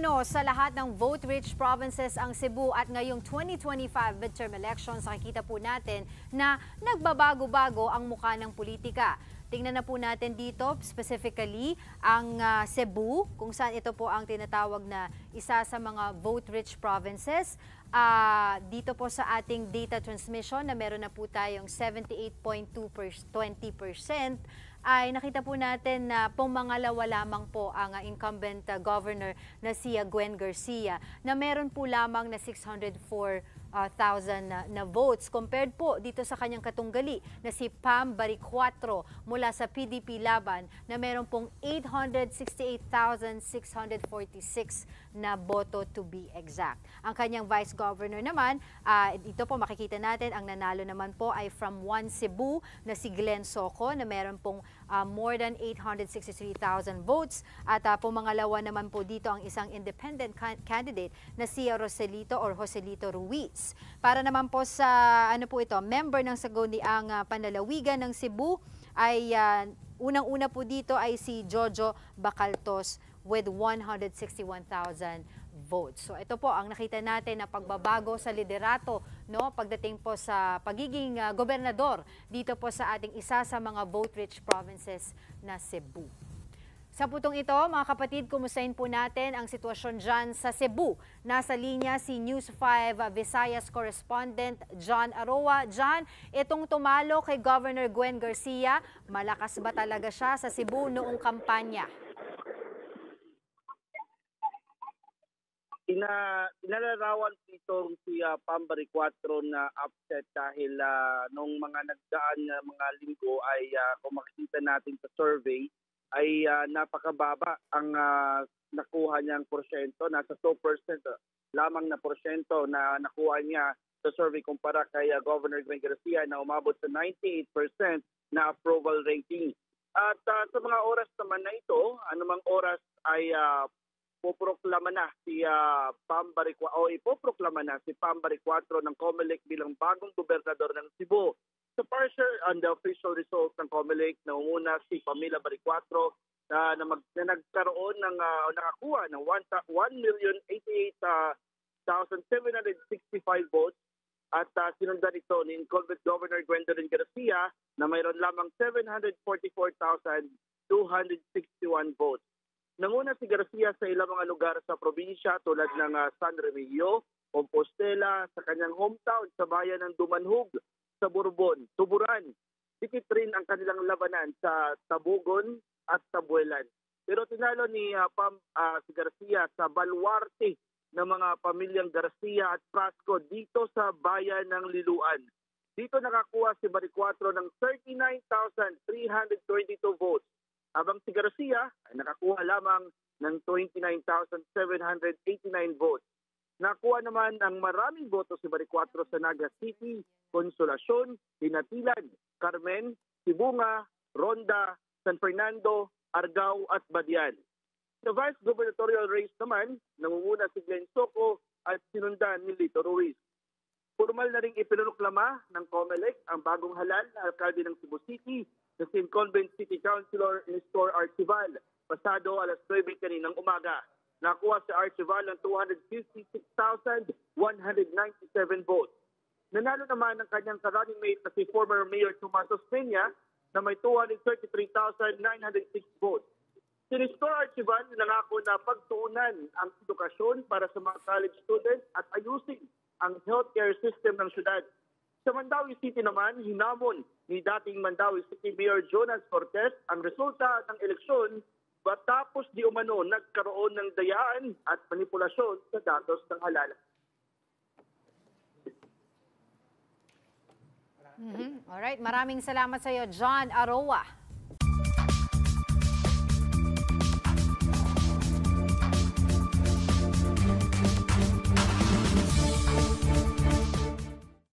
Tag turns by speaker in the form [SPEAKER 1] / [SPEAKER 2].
[SPEAKER 1] Namumuno sa lahat ng vote-rich provinces ang Cebu at ngayong 2025 midterm elections, nakikita po natin na nagbabago-bago ang mukha ng politika. Tingnan na po natin dito specifically ang Cebu, kung saan ito po ang tinatawag na isa sa mga vote-rich provinces. Dito po sa ating data transmission na meron na po tayong 78.20%, ay nakita po natin na pumangalawa lamang po ang incumbent governor na si Gwen Garcia na meron po lamang na 604,000 na votes compared po dito sa kanyang katunggali na si Pam Baricuatro mula sa PDP Laban na meron pong 868,646 na boto to be exact. Ang kanyang vice governor naman, ito po makikita natin, ang nanalo naman po ay from One Cebu na si Glenn Soco na meron pong more than 863,000 votes at pumangalawa naman po dito ang isang independent candidate na si Joselito Ruiz. Para naman po sa member ng Sangguniang Panlalawigan ng Cebu ay unang-una po dito ay si Jojo Bacaltos with 161,000 votes. So ito po ang nakita natin na pagbabago sa liderato, no, pagdating po sa pagiging gobernador dito po sa ating isa sa mga vote-rich provinces na Cebu. Sa putong ito, mga kapatid, kumustahin po natin ang sitwasyon dyan sa Cebu. Nasa linya si News 5 Visayas correspondent John Aroa. John, itong tumalo kay Governor Gwen Garcia, malakas ba talaga siya sa Cebu noong kampanya?
[SPEAKER 2] Inalarawan dito si Pam Baricuatro na upset dahil nung mga nagdaan na mga linggo ay kung makikita natin sa survey ay napakababa ang nakuha niyang porsyento. Nasa 2% lamang na porsyento na nakuha niya sa survey kumpara kay Governor Gwen Garcia na umabot sa 98% na approval rating. At sa mga oras naman na ito, anumang oras ay poproklama na si Pam Baricuatro o ipoproklama na si Pam Baricuatro ng COMELEC bilang bagong gobernador ng Cebu. Sa partial and the official results ng COMELEC, naunguna si Pamela Baricuatro na nagkaroon ng nakakuha ng 1,088,765 votes at sinundan ito ni incumbent Governor Gwendolyn Garcia na mayroon lamang 744,261 votes. Nanguna si Garcia sa ilang mga lugar sa probinsya tulad ng San Remigio, Compostela, sa kanyang hometown sa bayan ng Dumanhog, sa Bourbon, Tuburan. Dikit rin ang kanilang labanan sa Tabugon at Tabuelan. Pero tinalo ni si Garcia sa baluarte ng mga pamilyang Garcia at Frasco dito sa bayan ng Liluan. Dito nakakuha si Baricuatro ng 39,322 votes. Habang si Garcia ay nakakuha lamang ng 29,789 votes. Nakuha naman ang maraming boto si Baricuatro sa Naga City, Consolacion, Binatilan, Carmen, Sibunga, Ronda, San Fernando, Argao at Badian. Sa vice gubernatorial race naman, nangunguna si Glenn Soco at sinundan ni Lito Ruiz. Formal na ring ipinunuklama ng COMELEC ang bagong halal na alkalde ng Cebu City na si incumbent City Councilor Nestor Archival pasado alas 9 kaninang umaga. Nakuha si Archival ng 256,197 votes. Nanalo naman ang kanyang running mate na si former Mayor Tomaso Peña na may 233,906 votes. Si Nestor Archival nangako na pagtuunan ang edukasyon para sa mga college students at ayusin ang healthcare system ng syudad. Sa Mandawi City naman, hinamon ni dating Mandawi City Mayor Jonas Cortez ang resulta ng eleksyon matapos di umano nagkaroon ng dayaan at manipulasyon sa datos ng halal.
[SPEAKER 1] Alright, maraming salamat sa iyo, John Aroa.